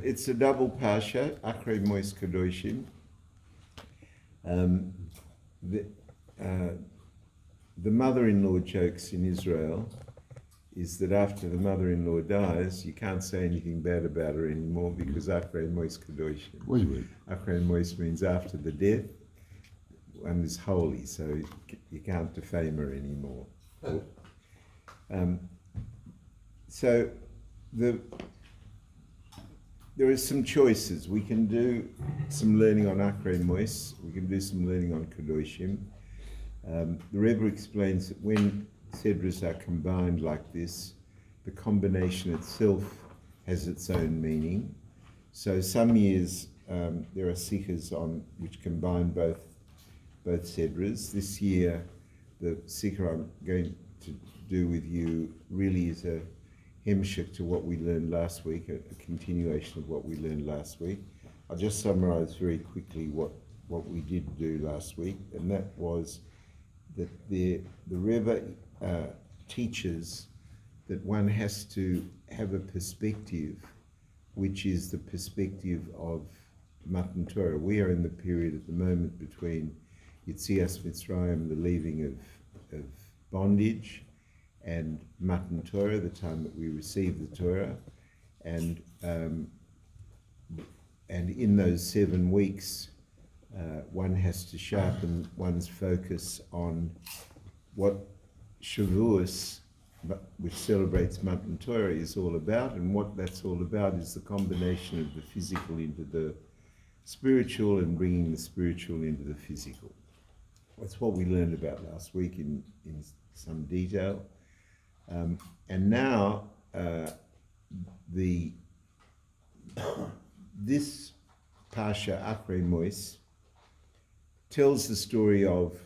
it's a double Parshat, ACHAREL-KEDOSHIM. The mother-in-law jokes in Israel is that after the mother-in-law dies, you can't say anything bad about her anymore because ACHAREL-KEDOSHIM. ACHAREL means after the death, one is holy, so you can't defame her anymore. So there are some choices. We can do some learning on ACHAREL, we can do some learning on Kedoshim. The Rebbe explains that when sedras are combined like this, the combination itself has its own meaning. So some years there are sikhs on which combine both sedras. This year, the sikha I'm going to do with you really is a hemshik to what we learned last week, a continuation of what we learned last week. I'll just summarize very quickly what we did do last week, and that was that the Rebbe teaches that one has to have a perspective which is the perspective of Matan Torah. We are in the period at the moment between Yitzias Mitzrayim, the leaving of bondage, and Matan Torah, the time that we receive the Torah, and in those 7 weeks, one has to sharpen one's focus on what Shavuos, which celebrates Matan Torah, is all about, and what that's all about is the combination of the physical into the spiritual and bringing the spiritual into the physical. That's what we learned about last week in some detail. And now this Parsha ACHAREL tells the story of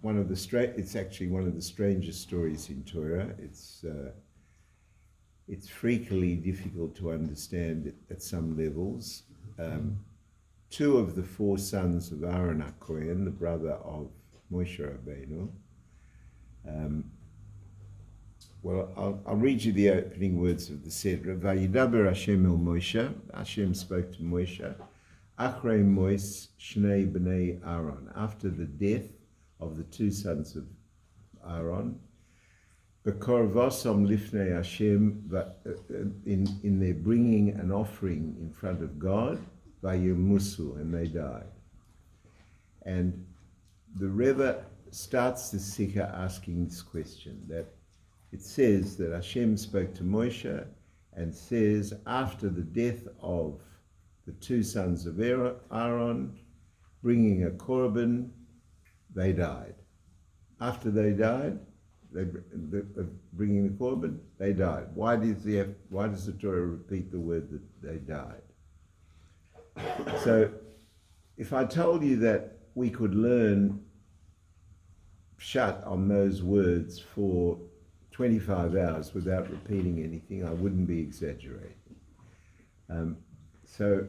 it's actually one of the strangest stories in Torah. It's freakily difficult to understand at some levels. 2 of the 4 sons of Aaron HaKohen, the brother of Moshe Rabbeinu. I'll read you the opening words of the Sedra. Vayidaber Hashem el Moshe. Hashem spoke to Moshe. Achrei Mos Shnei Bnei Aaron. After the death of the 2 sons of Aaron, Bekorvosom Lifnei Hashem, in their bringing an offering in front of God, Vayemusu, and they died. And the Rebbe starts the Sikha asking this question, that it says that Hashem spoke to Moshe and says, after the death of the 2 sons of Aaron, bringing a korban, they died. After they died, bringing the korban, they died. Why does the Torah repeat the word that they died? So, if I told you that we could learn Pshat on those words for 25 hours without repeating anything, I wouldn't be exaggerating. So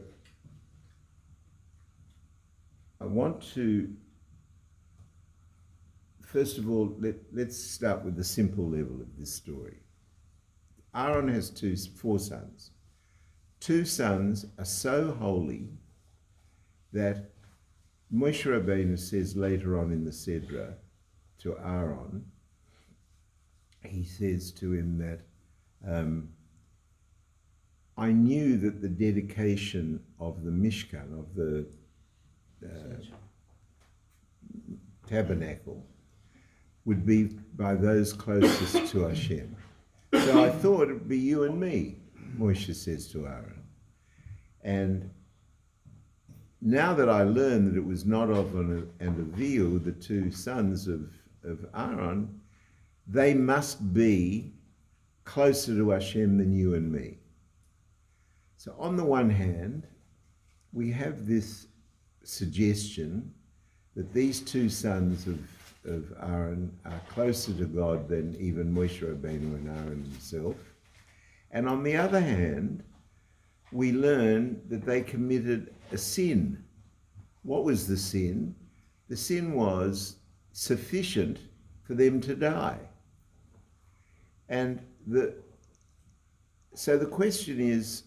I want to, first of all, let's start with the simple level of this story. Aaron has 4 sons. 2 sons are so holy that Moshe Rabbeinu says later on in the Sedra to Aaron, he says to him that I knew that the dedication of the Mishkan, of the tabernacle, would be by those closest to Hashem. So I thought it would be you and me, Moshe says to Aaron. And now that I learned that it was Nadav and Avihu, the 2 sons of Aaron, they must be closer to Hashem than you and me. So on the one hand, we have this suggestion that these 2 sons of Aaron are closer to God than even Moshe Rabbeinu and Aaron himself. And on the other hand, we learn that they committed a sin. What was the sin? The sin was sufficient for them to die. And so the question is,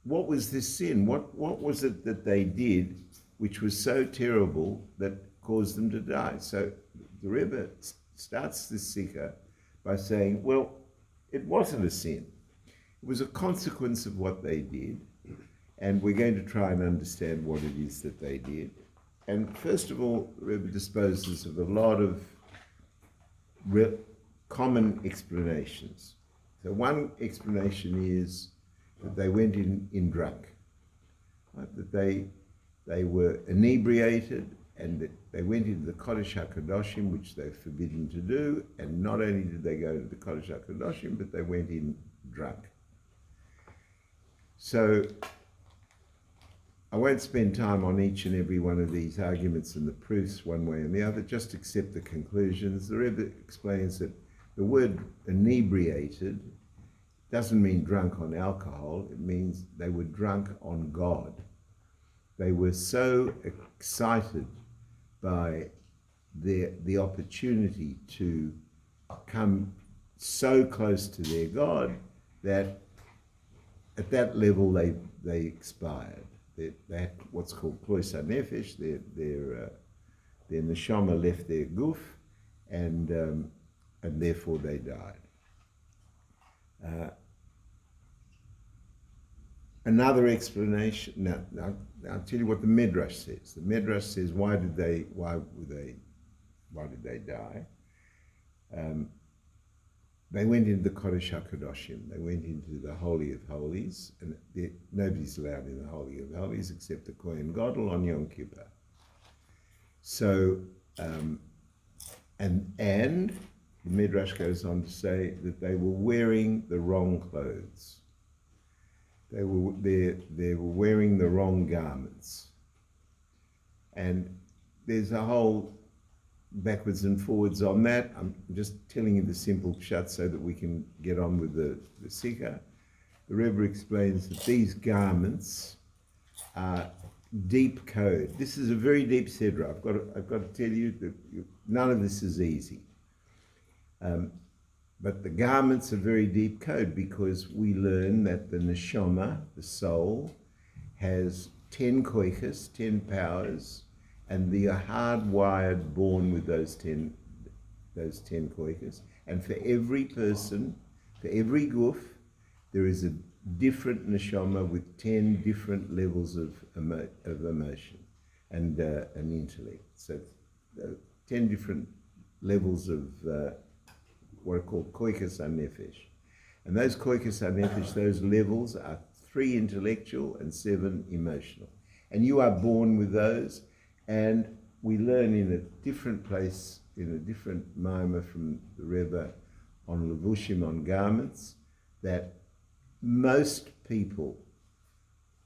what was this sin? What was it that they did which was so terrible that caused them to die? So the Rebbe starts this sikha by saying, well, it wasn't a sin. It was a consequence of what they did, and we're going to try and understand what it is that they did. And first of all, the Rebbe disposes of a lot of common explanations. So one explanation is that they went in drunk, right? That they were inebriated, and that they went into the ACHAREL-KEDOSHIM, which they're forbidden to do, and not only did they go to the ACHAREL-KEDOSHIM, but they went in drunk. So I won't spend time on each and every one of these arguments and the proofs one way and the other, just accept the conclusions. The Rebbe explains that the word inebriated doesn't mean drunk on alcohol, it means they were drunk on God. They were so excited by the opportunity to come so close to their God that at that level they expired. They had what's called kloisa nefesh. Their neshama left their guf, and therefore they died. Another explanation. Now I'll tell you what the Midrash says. The Midrash says, why did they die? They went into the Kodesh HaKadoshim. They went into the Holy of Holies, and nobody's allowed in the Holy of Holies except the Kohen Gadol on Yom Kippur. So, and the Midrash goes on to say that they were wearing the wrong clothes. They were wearing the wrong garments. And there's a whole backwards and forwards on that. I'm just telling you the simple pshat so that we can get on with the sikha. The Rebbe explains that these garments are deep code. This is a very deep sedra. I've got to tell you that none of this is easy. But the garments are very deep code, because we learn that the neshama, the soul, has 10 koiches, 10 powers, and they are hardwired, born with those 10 koiches. And for every person, for every guf, there is a different neshama with 10 different levels of emotion and intellect. So 10 different levels of what are called koiches nefesh. And those koiches nefesh, those levels are 3 intellectual and 7 emotional. And you are born with those. And we learn in a different place, in a different maimah from the Rebbe on levushim, on garments, that most people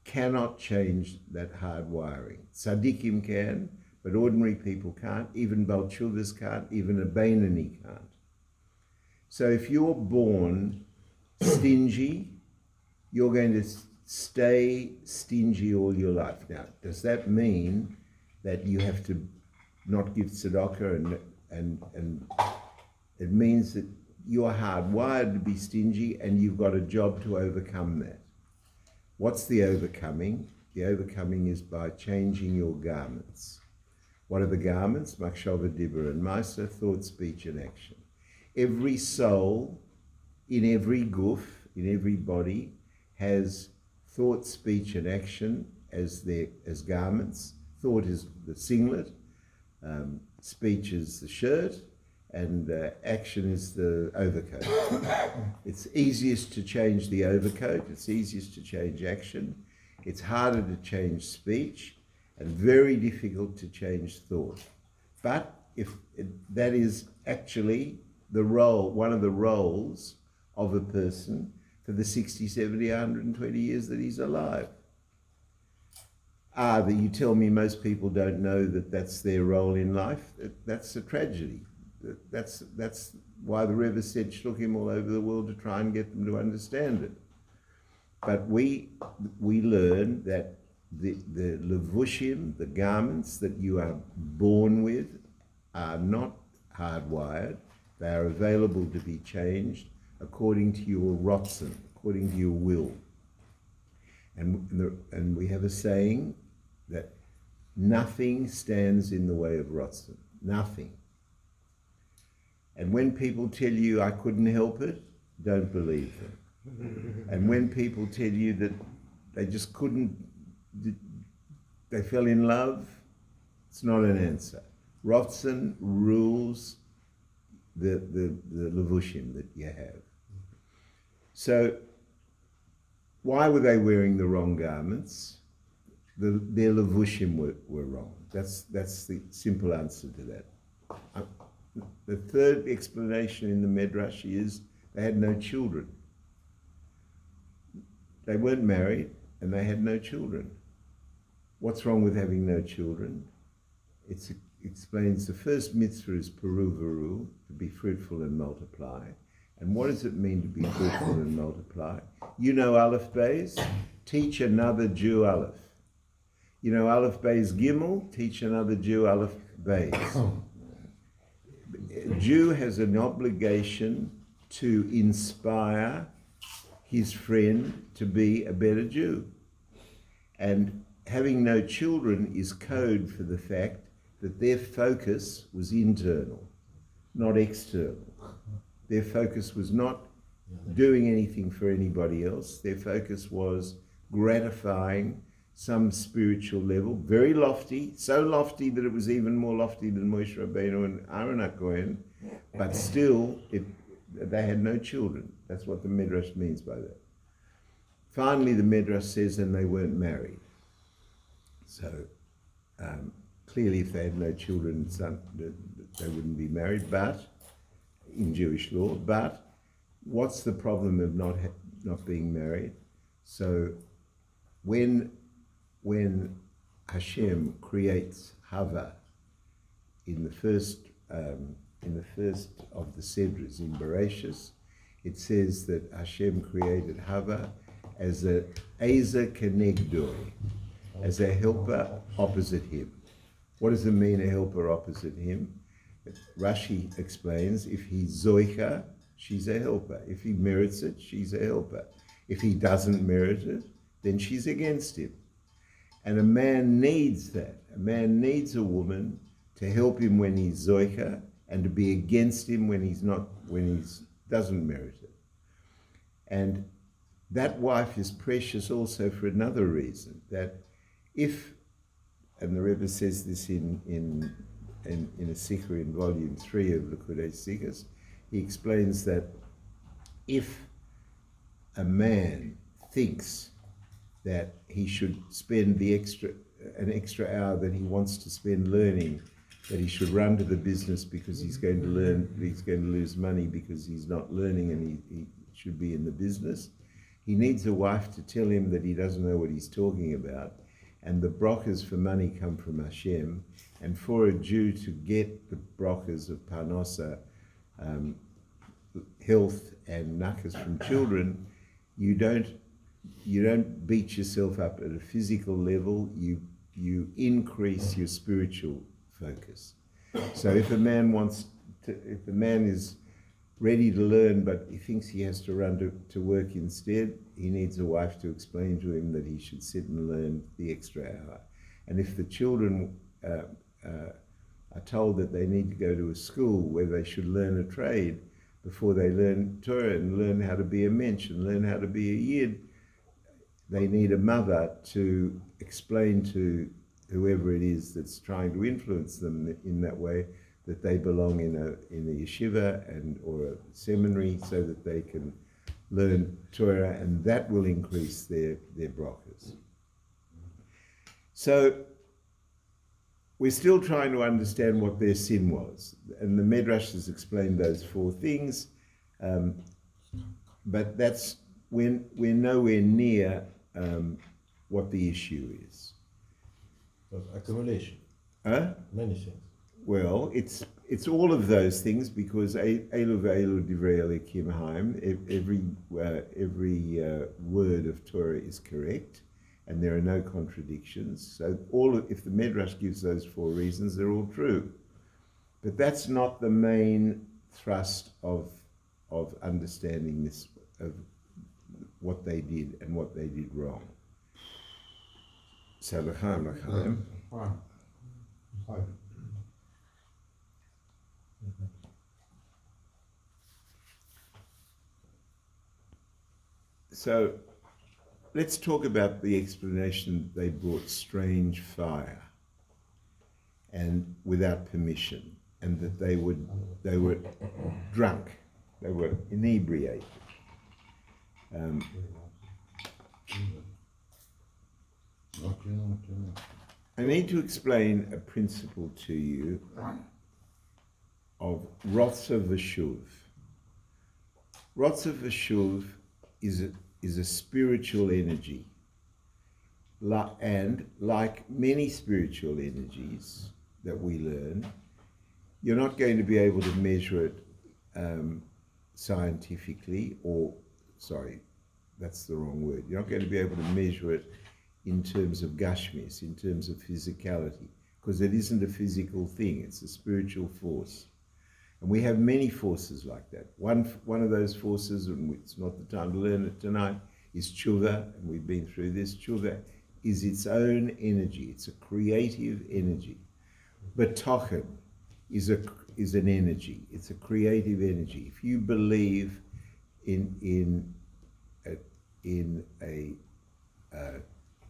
cannot change that hard wiring. Tzaddikim can, but ordinary people can't. Even Balchuvas can't. Even a Beinani can't. So if you're born stingy, you're going to stay stingy all your life. Now, does that mean that you have to not give tzedakah, and it means that you're hardwired to be stingy and you've got a job to overcome that? What's the overcoming? The overcoming is by changing your garments. What are the garments? Machshava, dibur, and maisa, thought, speech, and action. Every soul, in every guf, in every body, has thought, speech, and action as garments. Thought is the singlet, speech is the shirt, and action is the overcoat. It's easiest to change the overcoat, it's easiest to change action, it's harder to change speech, and very difficult to change thought. But that is actually the role, one of the roles of a person for the 60, 70, 120 years that he's alive. That you tell me most people don't know that that's their role in life. That's a tragedy. That's why the Rebbe said shluchim all over the world to try and get them to understand it. But we learn that the levushim, the garments that you are born with, are not hardwired. They are available to be changed according to your rotzen, according to your will. And we have a saying that nothing stands in the way of Ratzon. Nothing. And when people tell you I couldn't help it, don't believe them. And when people tell you that they just couldn't, they fell in love, it's not an answer. Ratzon rules the levushim that you have. So why were they wearing the wrong garments? Their levushim were wrong. That's the simple answer to that. The third explanation in the Midrash is they had no children. They weren't married and they had no children. What's wrong with having no children? It explains the first mitzvah is peru veru, to be fruitful and multiply. And what does it mean to be fruitful and multiply? You know Aleph Beis, teach another Jew Aleph. You know Aleph Beis Gimel, teach another Jew Aleph Beis. A Jew has an obligation to inspire his friend to be a better Jew. And having no children is code for the fact that their focus was internal, not external. Their focus was not doing anything for anybody else. Their focus was gratifying some spiritual level, very lofty, so lofty that it was even more lofty than Moshe Rabbeinu and Aaron HaKohen, but still they had no children. That's what the Midrash means by that. Finally, the Midrash says, and they weren't married. So clearly if they had no children, they wouldn't be married, but in Jewish law. But what's the problem of not being married? So when Hashem creates Hava in the first of the Sedras in Bereshis, it says that Hashem created Hava as a Ezer Kenegdoi, as a helper opposite him. What does it mean, a helper opposite him? Rashi explains, if he's Zoicha, she's a helper. If he merits it, she's a helper. If he doesn't merit it, then she's against him. And a man needs that. A man needs a woman to help him when he's Zoicha and to be against him when he doesn't merit it. And that wife is precious also for another reason, that if, and the Rebbe says this in a Sikha in volume 3 of Likkutei Sikhas, he explains that if a man thinks that he should spend an extra hour that he wants to spend learning, that he should run to the business because he's going to lose money because he's not learning and he should be in the business, he needs a wife to tell him that he doesn't know what he's talking about. And the brachas for money come from Hashem, and for a Jew to get the brachas of parnasa, health and nakas from children, you don't beat yourself up at a physical level. You increase your spiritual focus. So if a man is ready to learn, but he thinks he has to run to work instead, he needs a wife to explain to him that he should sit and learn the extra hour. And if the children are told that they need to go to a school where they should learn a trade before they learn Torah and learn how to be a mensch and learn how to be a yid, they need a mother to explain to whoever it is that's trying to influence them in that way that they belong in a yeshiva or a seminary so that they can learn Torah, and that will increase their brachas. So we're still trying to understand what their sin was, and the Midrash has explained those four things, but we're nowhere near what the issue is. Accumulation. Many things. Well, it's all of those things, because Elu ve'elu divrei Elokim haim, every word of Torah is correct, and there are no contradictions. So if the Midrash gives those four reasons, they're all true. But that's not the main thrust of understanding this, of what they did and what they did wrong. So l'chaim. So let's talk about the explanation they brought strange fire and without permission, and that they were drunk, they were inebriated. I need to explain a principle to you of Rotza Veshuv. Rotza Veshuv is a spiritual energy, and like many spiritual energies that we learn, you're not going to be able to measure it scientifically, that's the wrong word. You're not going to be able to measure it in terms of gashmis, in terms of physicality, because it isn't a physical thing, it's a spiritual force. And we have many forces like that. One of those forces, and it's not the time to learn it tonight, is tshuva, and we've been through this. Tshuva is its own energy. It's a creative energy. But tochen is an energy. It's a creative energy. If you believe in a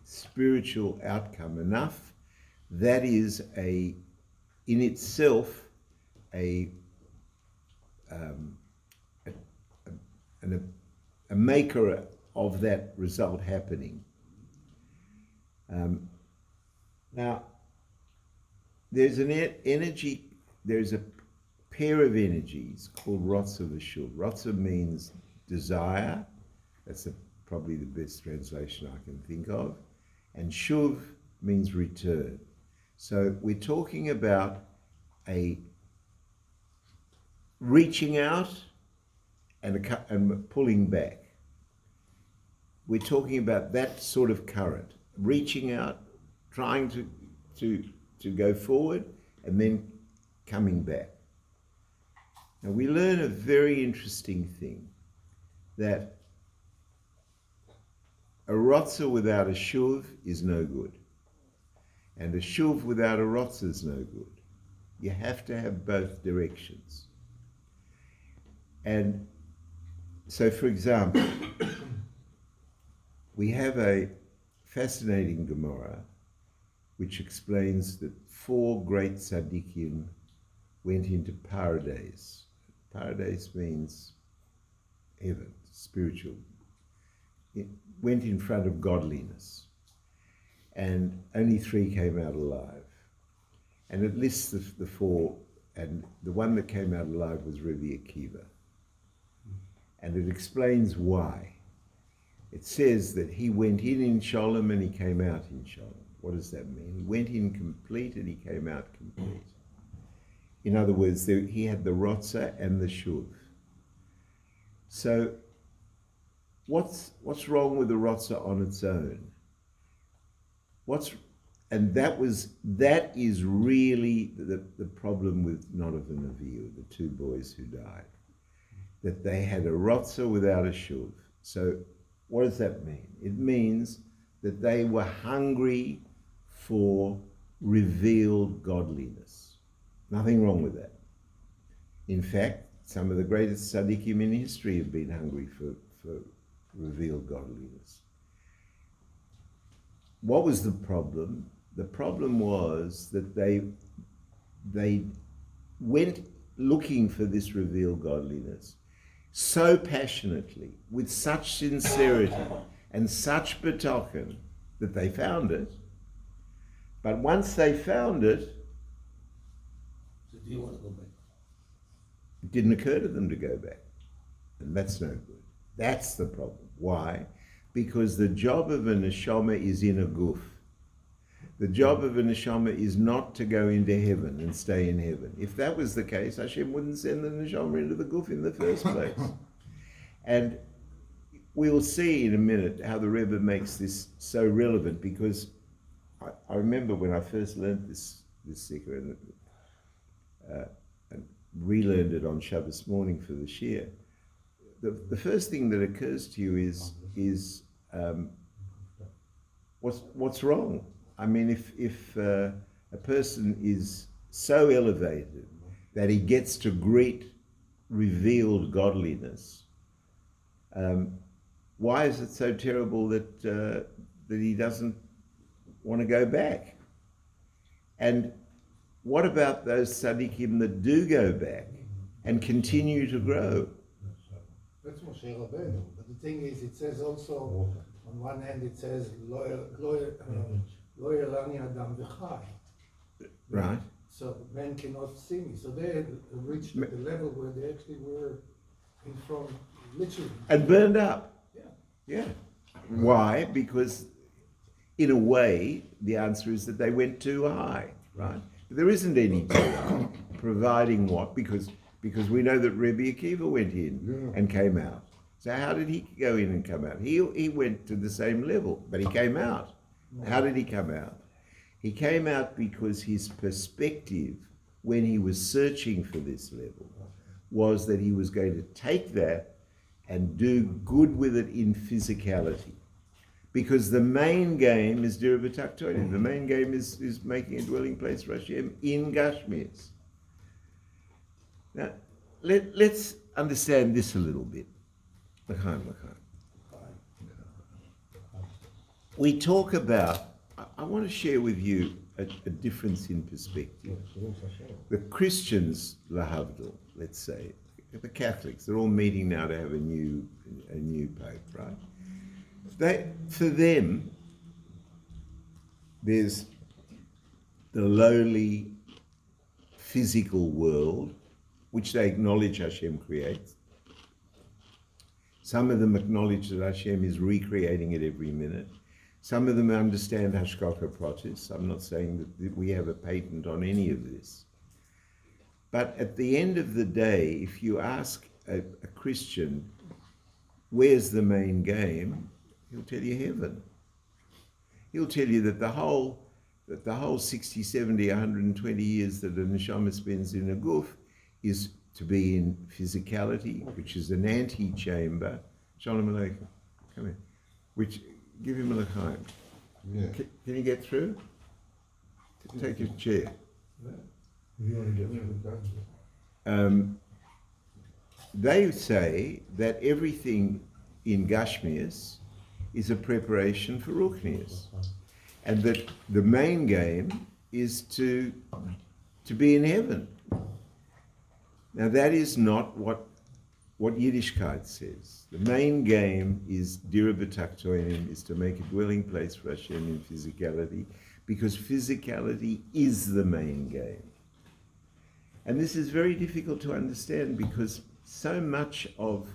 spiritual outcome enough, that is in itself a maker of that result happening. Now, there's an energy, there's a pair of energies called Rotza Veshuv. Rotza means desire, that's probably the best translation I can think of, and Shuv means return. So we're talking about a reaching out and pulling back. We're talking about that sort of current, reaching out, trying to go forward, and then coming back. Now we learn a very interesting thing, that a rotza without a shuv is no good, and a shuv without a rotza is no good. You have to have both directions. And so, for example, we have a fascinating Gemara which explains that 4 great tzaddikim went into paradise. Paradise means heaven, spiritual. It went in front of godliness, and only 3 came out alive. And it lists the 4, and the one that came out alive was Rabbi Akiva. And it explains why. It says that he went in Sholem and he came out in Sholem. What does that mean? He went in complete and he came out complete. In other words, he had the rotza and the shuv. So what's wrong with the rotza on its own? That is really the problem with Nadav and Avihu, the 2 boys who died. That they had a rotza without a shuv. So what does that mean? It means that they were hungry for revealed godliness. Nothing wrong with that. In fact, some of the greatest tzaddikim in history have been hungry for revealed godliness. What was the problem? The problem was that they went looking for this revealed godliness so passionately, with such sincerity and such betochen, that they found it. But once they found it, Do you want to go back? it didn't occur to them to go back. And that's no good. That's the problem. Why? Because the job of a neshama is in a guf. The job of a neshama is not to go into heaven and stay in heaven. If that was the case, Hashem wouldn't send the neshama into the guf in the first place. And we'll see in a minute how the Rebbe makes this so relevant, because I remember when I first learned this sikha and relearned it on Shabbos morning for the Shir, the first thing that occurs to you is what's wrong? I mean, if a person is so elevated that he gets to greet revealed godliness, why is it so terrible that that he doesn't want to go back? And what about those tzaddikim that do go back and continue to grow? That's Moshe Rabbeinu. But the thing is, it says also, on one hand, it says, Lo yerani adam v'chai. Right. So men cannot see me. So they had reached the level where they actually were in front, literally. And burned up. Yeah. Yeah. Why? Because in a way, the answer is that they went too high, right? But there isn't any too high, providing what? Because we know that Rebbe Akiva went in and came out. So how did he go in and come out? He went to the same level, but he came out. How did he come out? He came out because his perspective, when he was searching for this level, was that he was going to take that and do good with it in physicality. Because the main game is Dira B'Taktonim. The main game is making a dwelling place for Hashem in Gashmias. Now, let's understand this a little bit. We talk about, I want to share with you a difference in perspective. The Christians, lahavdil, let's say, the Catholics, they're all meeting now to have a new pope, right? For them, there's the lowly physical world, which they acknowledge Hashem creates. Some of them acknowledge that Hashem is recreating it every minute. Some of them understand Hashgacha Pratis. I'm not saying that we have a patent on any of this. But at the end of the day, if you ask a Christian, where's the main game? He'll tell you heaven. He'll tell you that the whole 60, 70, 120 years that a neshama spends in a guf is to be in physicality, which is an antechamber. Shalom Aleichem. Come here. Which, give him a l'chaim. Yeah. Can you get through? Take your chair. You want to get through? They say that everything in Gashmias is a preparation for Ruchnias, and that the main game is to be in heaven. Now that is not what Yiddishkeit says. The main game is Dira B'Taktonim, is to make a dwelling place for Hashem in physicality, because physicality is the main game. And this is very difficult to understand because so much of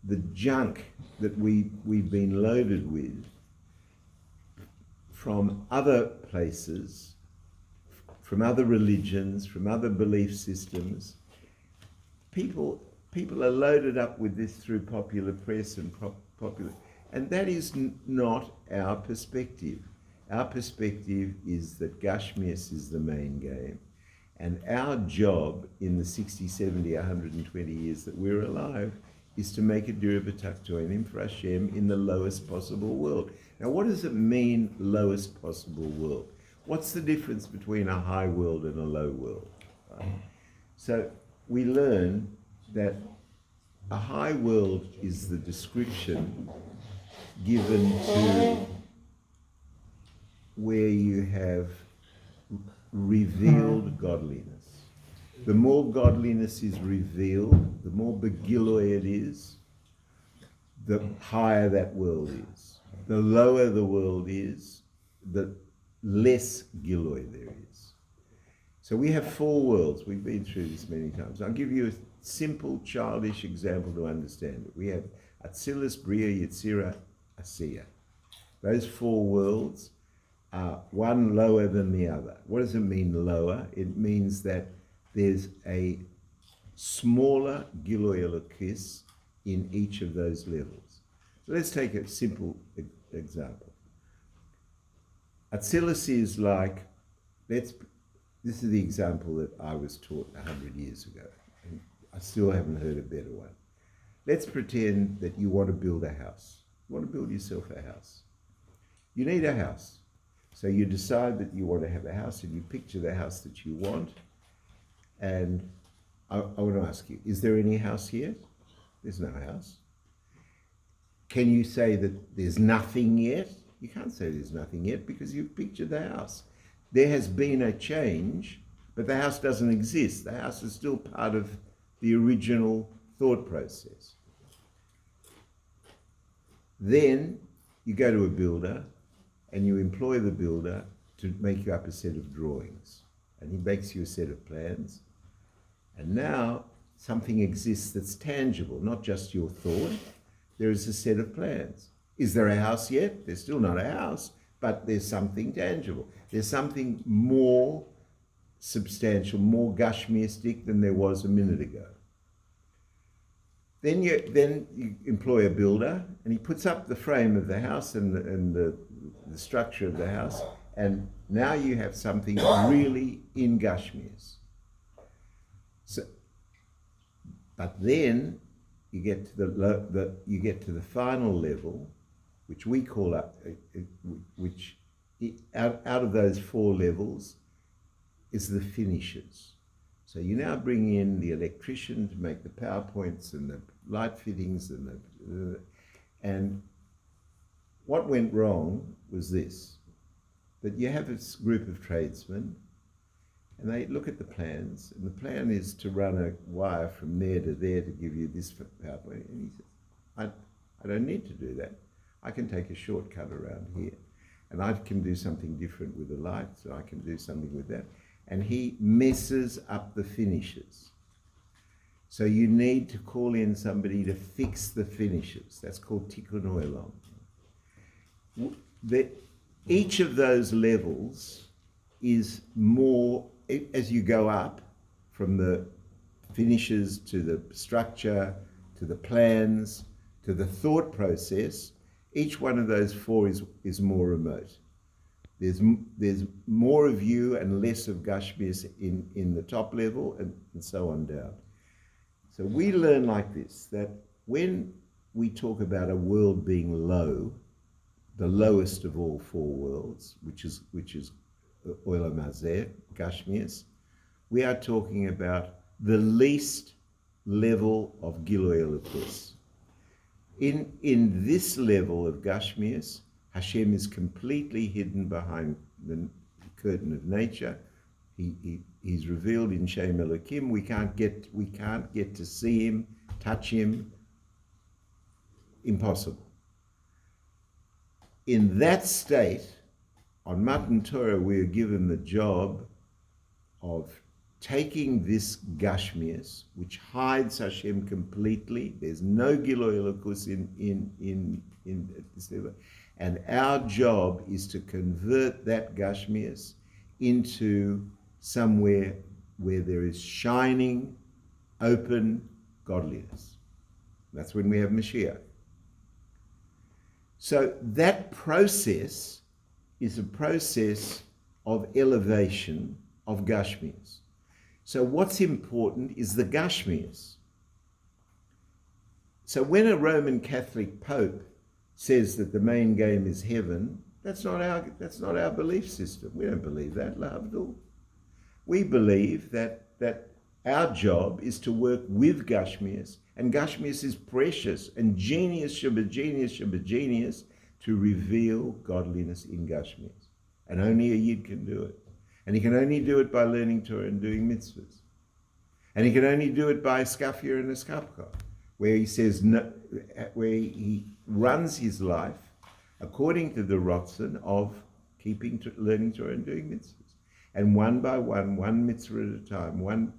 the junk that we've been loaded with from other places, from other religions, from other belief systems, people are loaded up with this through popular press and popular, and that is not our perspective. Our perspective is that Gashmias is the main game. And our job in the 60, 70, 120 years that we're alive is to make a Dira B'Taktonim for Hashem in the lowest possible world. Now, what does it mean, lowest possible world? What's the difference between a high world and a low world? Right? So we learn that a high world is the description given to where you have revealed godliness. The more godliness is revealed, the more begiloi it is, the higher that world is. The lower the world is, the less giloi there is. So we have four worlds. We've been through this many times. I'll give you a simple, childish example to understand it. We have Atzilus, Bria, Yetzira, Asiya. Those four worlds are one lower than the other. What does it mean, lower? It means that there's a smaller Giloi Elokis in each of those levels. So let's take a simple example. Atzilus is like, this is the example that I was taught 100 years ago, and I still haven't heard a better one. Let's pretend that you want to build a house. You want to build yourself a house. You need a house. So you decide that you want to have a house, and you picture the house that you want. And I want to ask you, is there any house here? There's no house. Can you say that there's nothing yet? You can't say there's nothing yet because you've pictured the house. There has been a change, but the house doesn't exist. The house is still part of the original thought process. Then you go to a builder and you employ the builder to make you up a set of drawings. And he makes you a set of plans. And now something exists that's tangible, not just your thought. There is a set of plans. Is there a house yet? There's still not a house, but there's something tangible. There's something more substantial, more gashmiistic than there was a minute ago. Then you employ a builder, and he puts up the frame of the house and the structure of the house, and now you have something really in Gashmias. So, but then you get to the final level, which we call out of those 4 levels is the finishes. So you now bring in the electrician to make the PowerPoints and the light fittings and what went wrong was this, that you have this group of tradesmen and they look at the plans, and the plan is to run a wire from there to there to give you this PowerPoint. And he says, I don't need to do that. I can take a shortcut around here, and I can do something different with the light, so I can do something with that. And he messes up the finishes. So you need to call in somebody to fix the finishes. That's called tikkun olam. Each of those levels is more, as you go up from the finishes to the structure, to the plans, to the thought process, each one of those 4 is more remote. There's more of you and less of Gashmias in the top level and so on down. So we learn like this, that when we talk about a world being low, the lowest of all 4 worlds, which is Olam Hazeh, Gashmias, we are talking about the least level of Gilui Elokus. In this level of Gashmias, Hashem is completely hidden behind the curtain of nature. He's revealed in Shem Elokim. We can't get to see him, touch him. Impossible. In that state, on Matan Torah, we are given the job of taking this Gashmias, which hides Hashem completely. There's no Gilui Elokus in this level. And our job is to convert that Gashmias into somewhere where there is shining, open godliness. That's when we have Mashiach. So that process is a process of elevation of Gashmias. So what's important is the Gashmias. So when a Roman Catholic Pope says that the main game is heaven, that's not our belief system. We don't believe that, L'Havdil. We believe that our job is to work with Gashmias, and Gashmias is precious and genius to reveal godliness in Gashmias. And only a Yid can do it. And he can only do it by learning Torah and doing mitzvahs. And he can only do it by a skafia and a skapka, where he says no, where he runs his life according to the Ratzon of learning Torah and doing mitzvahs. And one by one mitzvah at a time, one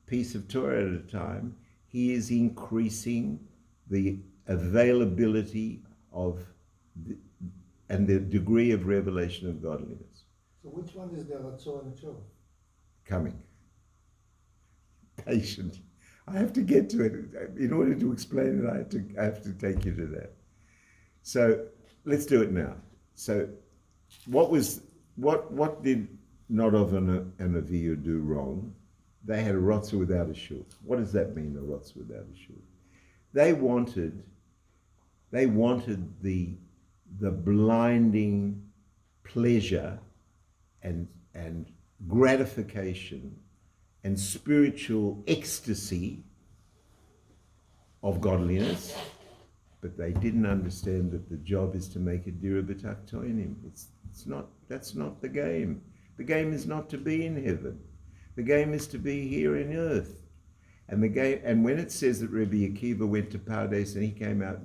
piece of Torah at a time, he is increasing the availability of and the degree of revelation of godliness. So which one is the Ratzon and Tov? Coming. Patient. I have to get to it. In order to explain it, I have to take you to that. So let's do it now. So what did Nodov and Avihu do wrong? They had a rotza without a shul. What does that mean, a rotza without a shul? They wanted the the blinding pleasure and gratification and spiritual ecstasy of godliness, but they didn't understand that the job is to make a dira b'taktoinim. That's not the game. The game is not to be in heaven. The game is to be here in earth. And when it says that Rabbi Akiva went to Pardes and he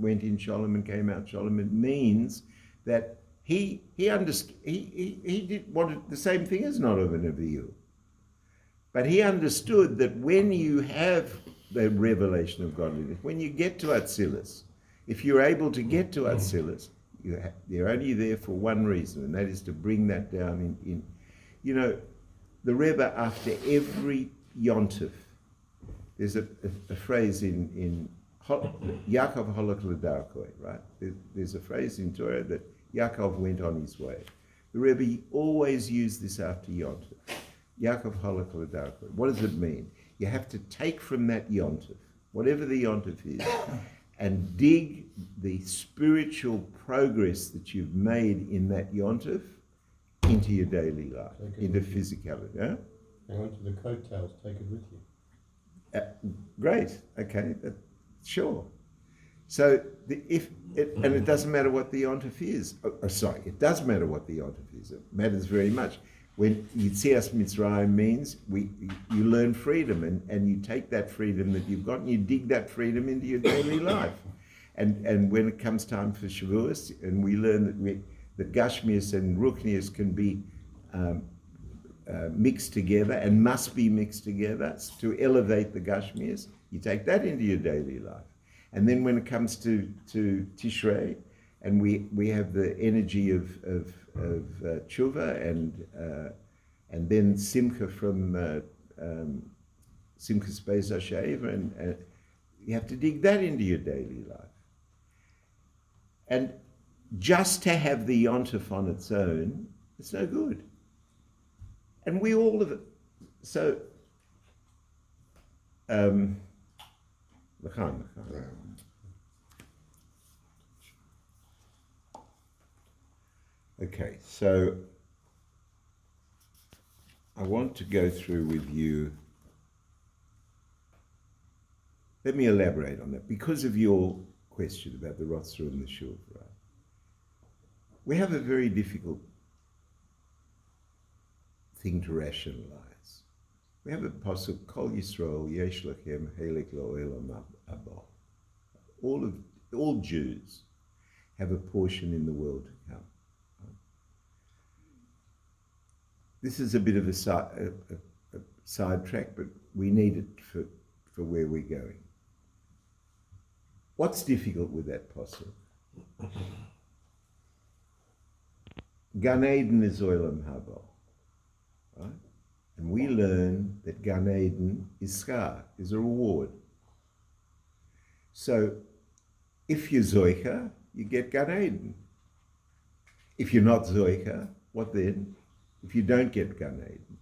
went in Sholem and came out Sholem, it means that he understood. He did wanted the same thing as Nodav and Avihu. But he understood that when you have the revelation of godliness, when you get to Atzilus, if you're able to get to Atzilus, you're only there for one reason, and that is to bring that down in. You know, the Rebbe, after every Yontif, there's a phrase in Yaakov Holok L'Darkoi, right? There's a phrase in Torah that Yaakov went on his way. The Rebbe always used this after Yontif. Yaakov Holok L'Darkoi. What does it mean? You have to take from that Yontif, whatever the Yontif is, and dig the spiritual progress that you've made in that Yontif into your daily life, into physicality. Huh? Hang on to the coattails, take it with you. Great, okay, sure. So, and it doesn't matter what the Yontif is. It does matter what the Yontif is. It matters very much. When Yitzias Mitzrayim means you learn freedom, and you take that freedom that you've got and you dig that freedom into your daily life. And when it comes time for Shavuos, and we learn that Gashmias and Ruchnias can be mixed together and must be mixed together to elevate the Gashmias, you take that into your daily life. And then when it comes to Tishrei, and we have the energy of tshuva and then simcha from Simchas Beis HaSheva, and you have to dig that into your daily life. And just to have the Yontif on its own, it's no good. And we all of it. So, okay, so I want to go through with you. Let me elaborate on that because of your question about the Rotzra and the Shuv, right? We have a very difficult thing to rationalize. We have a pasuk, Kol Yisrael Yesh Lachem Helek Lo'elam Haba. All Jews have a portion in the world to come. This is a bit of a sidetrack, but we need it for where we're going. What's difficult with that pasuk? Gan Eden is Olam Haba, right? And we learn that Gan Eden is schar, is a reward. So, if you're Zoicha, you get Gan Eden. If you're not Zoicha, what then? If you don't get Gan Eden.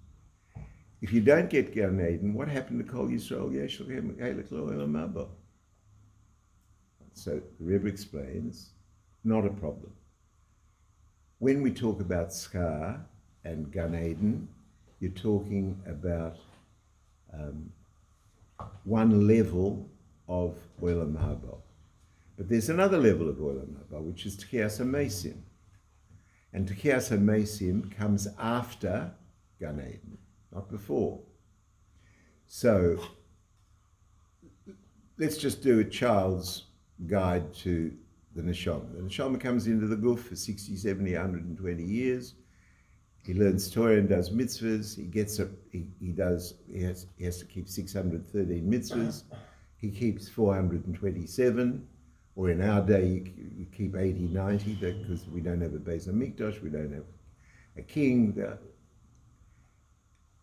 If you don't get Gan Eden, what happened to Kol Yisrael Yesh Lachem Helek Lo'elam Haba? So the Rebbe explains, not a problem. When we talk about schar and Gan Eden, you're talking about one level of Olam Haba. But there's another level of Olam Haba, which is Tchias HaMeisim. And Tchias HaMeisim comes after Gan Eden, not before. So let's just do a child's guide to the Neshama. The Neshama comes into the Guf for 60, 70, 120 years. He learns Torah and does mitzvahs. He has to keep 613 mitzvahs. He keeps 427, or in our day you keep 80, 90, because we don't have a Beis HaMikdash, we don't have a king.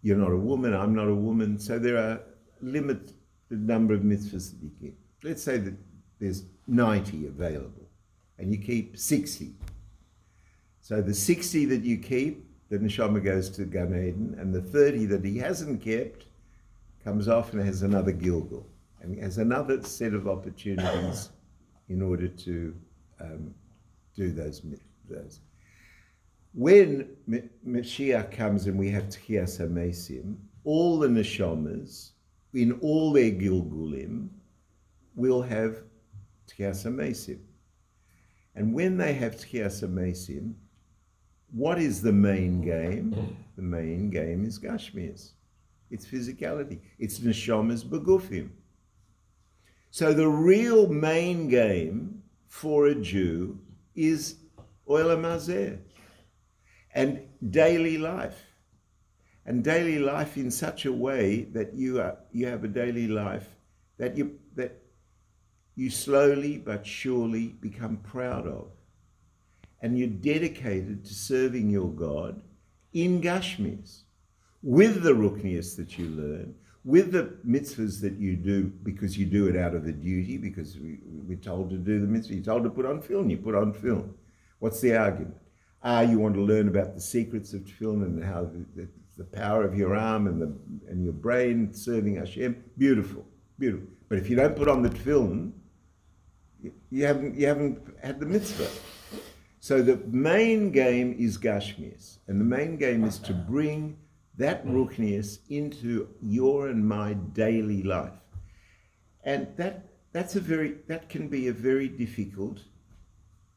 You're not a woman, I'm not a woman, so there are limited number of mitzvahs that you keep. Let's say that there's 90 available, and you keep 60. So the 60 that you keep, the neshama goes to Gan Eden, and the 30 that he hasn't kept comes off and has another Gilgal, and has another set of opportunities in order to do those. When Mashiach comes and we have Tchias HaMesim, all the neshamas in all their Gilgulim will have Tchias HaMesim. And when they have Tchias HaMesim, what is the main game? The main game is Gashmias. It's physicality. It's neshamas begufim. So the real main game for a Jew is Olam Hazeh and daily life. And daily life in such a way that you have a daily life that you slowly but surely become proud of. And you're dedicated to serving your God in Gashmis, with the Ruknias that you learn, with the mitzvahs that you do because you do it out of a duty, because we're told to do the mitzvah. You're told to put on film, you put on film. What's the argument? You want to learn about the secrets of tefillin and how the power of your arm and your brain serving Hashem. Beautiful, beautiful. But if you don't put on the tefillin, you haven't had the mitzvah. So the main game is Gashmias, and the main game is to bring that Ruchnias into your and my daily life. And that can be a very difficult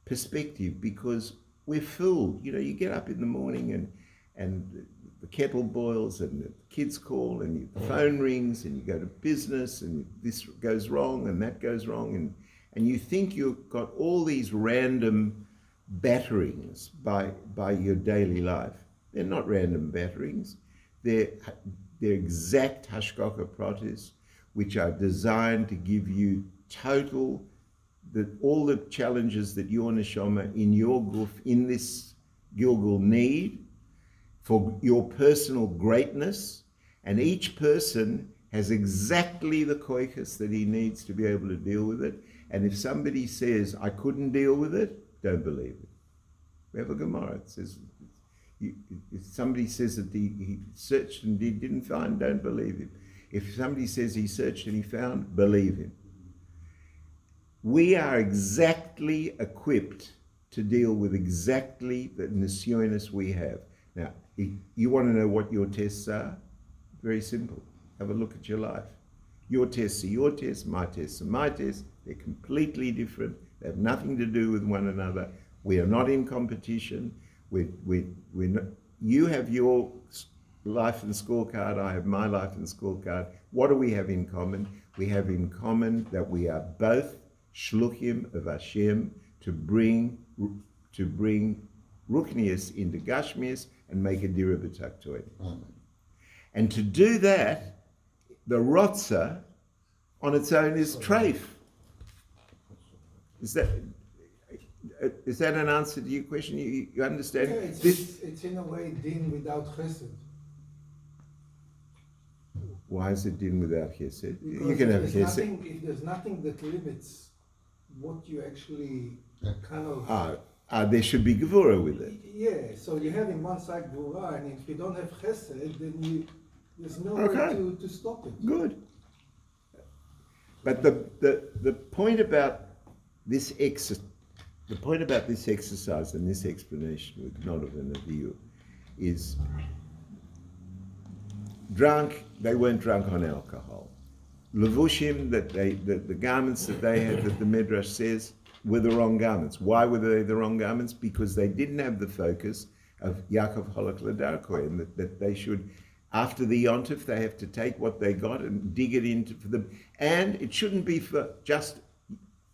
perspective, because we're fooled. You get up in the morning and the kettle boils and the kids call and the phone rings and you go to business and this goes wrong and that goes wrong, and you think you've got all these random batterings by your daily life. They're not random batterings. They're exact hashgacha pratis, which are designed to give you total, all the challenges that your neshama in your guf, in this Gilgul need for your personal greatness, and each person has exactly the koiches that he needs to be able to deal with it. And if somebody says, I couldn't deal with it, don't believe it. We have a Gemara. It says, if somebody says that he searched and he didn't find, don't believe him. If somebody says he searched and he found, believe him. We are exactly equipped to deal with exactly the nisyonis we have. Now, if you want to know what your tests are? Very simple. Have a look at your life. Your tests are your tests, my tests are my tests. They're completely different. They have nothing to do with one another. We are not in competition. We're not, you have your life and scorecard, I have my life and scorecard. What do we have in common? We have in common that we are both shluchim of Hashem to bring Ruknias into Gashmias and make a dira b'taktoin. And to do that, the Rotza on its own is treif. Is that an answer to your question? You understand? Yeah, it's in a way din without chesed. Why is it din without chesed? Because You can have if chesed. there's nothing that limits what you actually kind of... There should be gevura with it. Yeah, so you have in one side gevura, and if you don't have chesed, then there's no way to stop it. Good. But the point about this exercise and this explanation with Nodov and Avihu is they weren't drunk on alcohol. Levushim, the garments that they had, that the Midrash says, were the wrong garments. Why were they the wrong garments? Because they didn't have the focus of Yaakov Holok Ladarkoi, and that they should, after the Yontif, they have to take what they got and dig it into for them. And it shouldn't be for just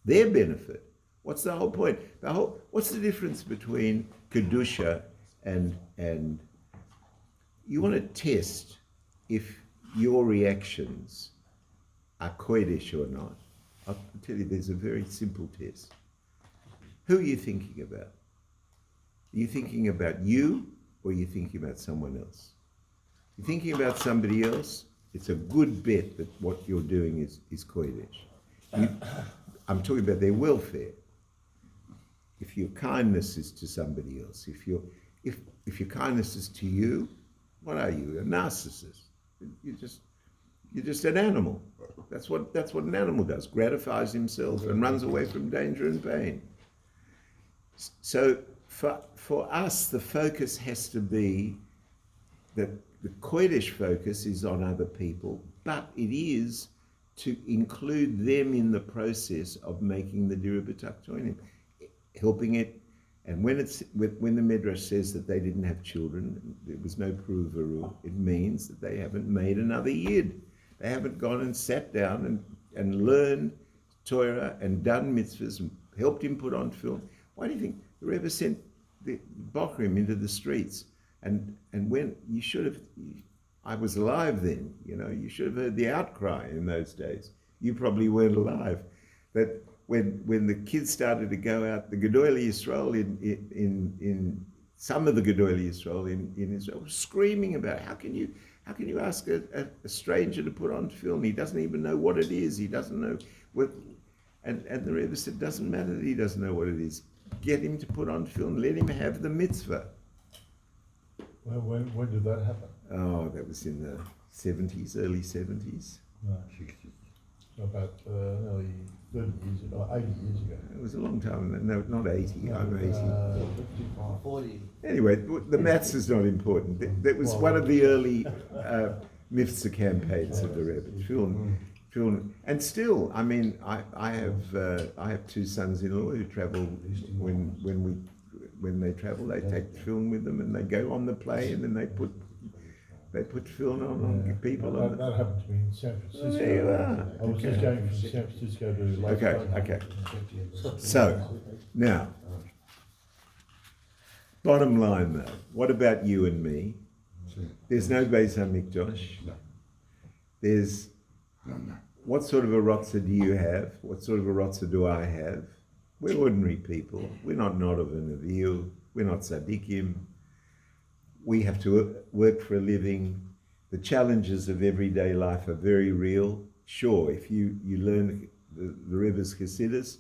their benefit. What's the whole point? What's the difference between Kedusha and you want to test if your reactions are Kodesh or not? I'll tell you, there's a very simple test. Who are you thinking about? Are you thinking about you, or are you thinking about someone else? You're thinking about somebody else, it's a good bet that what you're doing is Kodesh. I'm talking about their welfare. If your kindness is to somebody else, if your kindness is to you, what are you? A narcissist. You're just an animal. That's what an animal does. Gratifies himself and runs away from danger and pain. So for us, the focus has to be that the Kodesh focus is on other people, but it is to include them in the process of making the Dira B'Taktoinim, helping it. And when the Midrash says that they didn't have children, there was no pruvaru, it means that they haven't made another yid. They haven't gone and sat down and learned Torah and done mitzvahs and helped him put on film. Why do you think the Rebbe sent the Bochrim into the streets? And when you should have, I was alive then, you should have heard the outcry in those days. You probably weren't alive. That when the kids started to go out, the Gedolei Yisrael in some of the Gedolei Yisrael in Israel were screaming about how can you ask a stranger to put on film? He doesn't even know what it is. He doesn't know what. And the Rebbe said, it doesn't matter that he doesn't know what it is. Get him to put on film. Let him have the mitzvah. Well, when did that happen? Oh, that was in the 70s, early 70s. No, 60s. About nearly 30 years ago, 80 years ago. It was a long time. No, not 80. I'm 80. 55. 40. Anyway, the maths is not important. That was one of the early Miftzah campaigns of the Rebbe. Film. And still, I mean, I have two sons-in-law who travel when they travel, they take the film with them and they go on the plane and they put film on people. That happened to me in San Francisco. There you are. I was just going from San Francisco to Lake Okay. So, now, bottom line though, what about you and me? There's no Beis HaMikdash. There's, what sort of a rotza do you have? What sort of a rotza do I have? We're ordinary people. We're not Nodav and Avil. We're not tzaddikim. We have to work for a living. The challenges of everyday life are very real. Sure, if you learn the Rebbe's Chassidus,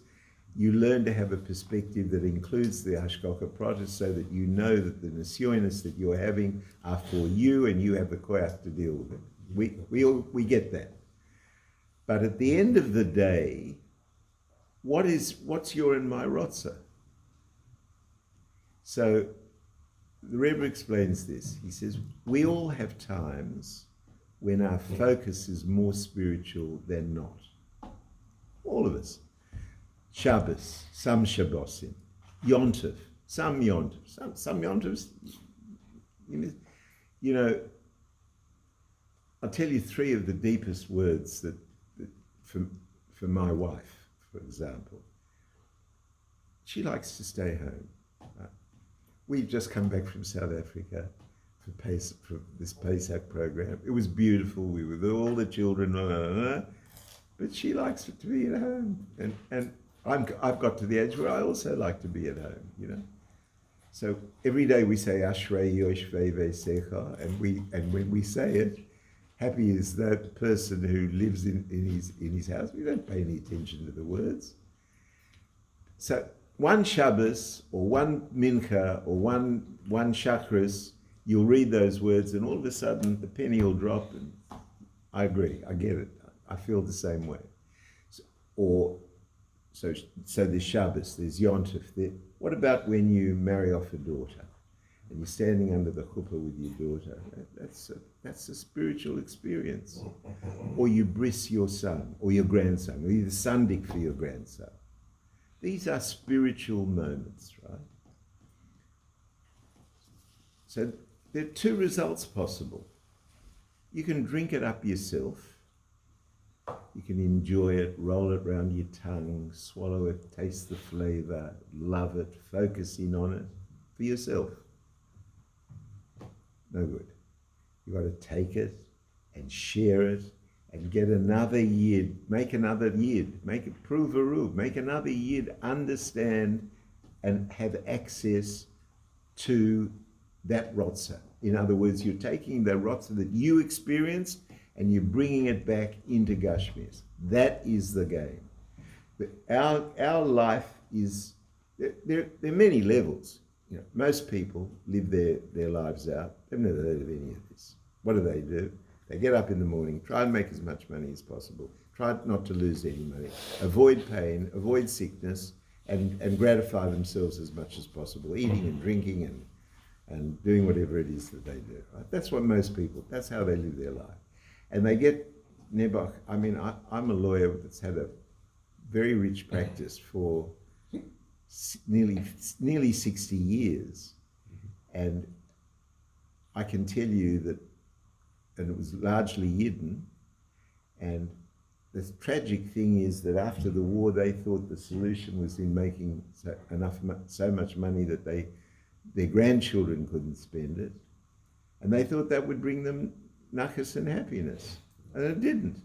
you learn to have a perspective that includes the Hashgacha Pratis so that you know that the Nisyonis that you're having are for you and you have the koyach to deal with it. We get that. But at the end of the day, what's your and my rotza? So the Rebbe explains this. He says, we all have times when our focus is more spiritual than not. All of us. Shabbos, some Shabbosim, Yontov, some Yontov, some Yontovs. I'll tell you three of the deepest words that for my wife, for example. She likes to stay home. We've just come back from South Africa for this Pesach program. It was beautiful. We were with all the children, but she likes to be at home. And I've got to the age where I also like to be at home, So every day we say Ashrei Yoshvei Veisecha, and when we say it, happy is that person who lives in his house. We don't pay any attention to the words. So one Shabbos or one Mincha or one Shachris, you'll read those words and all of a sudden the penny will drop. And I agree, I get it. I feel the same way. So there's Shabbos, there's Yontov. What about when you marry off a daughter and you're standing under the chuppah with your daughter? That's a spiritual experience. Or you bris your son or your grandson, or you're the sandik for your grandson. These are spiritual moments, right? So there are two results possible. You can drink it up yourself. You can enjoy it, roll it around your tongue, swallow it, taste the flavor, love it, focus in on it for yourself. No good. You've got to take it and share it and get another yid, make another yid, make it prove a rule, make another yid understand and have access to that rotza. In other words, you're taking the rotza that you experienced and you're bringing it back into Gashmis. That is the game. Our life is, there are many levels. Most people live their lives out. They've never heard of any of this. What do? They get up in the morning, try and make as much money as possible, try not to lose any money, avoid pain, avoid sickness, and gratify themselves as much as possible, eating and drinking and doing whatever it is that they do. Right? That's what most people, that's how they live their life. And they get Nebuch, I mean, I'm a lawyer that's had a very rich practice for nearly 60 years. And I can tell you that, and it was largely hidden, and the tragic thing is that after the war, they thought the solution was in making so much money that their grandchildren couldn't spend it. And they thought that would bring them nachas and happiness. And it didn't.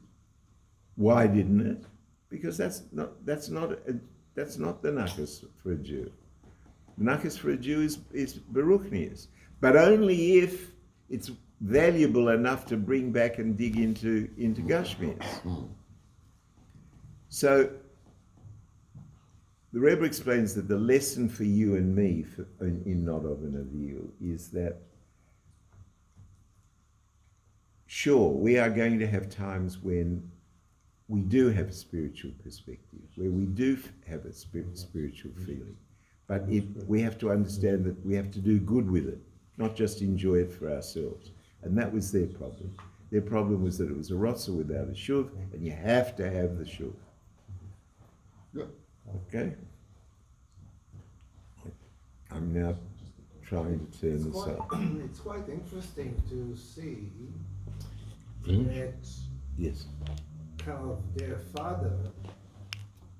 Why didn't it? Because that's not the nachas for a Jew. The nachas for a Jew is beruchnius, but only if it's valuable enough to bring back and dig into Gashmias. So the Rebbe explains that the lesson for you and me in Nodov and Avihu is that, sure, we are going to have times when we do have a spiritual perspective, where we do have a spiritual feeling, but we have to understand that we have to do good with it, not just enjoy it for ourselves. And that was their problem. Their problem was that it was a rotza without a shuv, and you have to have the shuv. Okay? I'm now trying to turn this up. It's quite interesting to see that Yes. kind of their father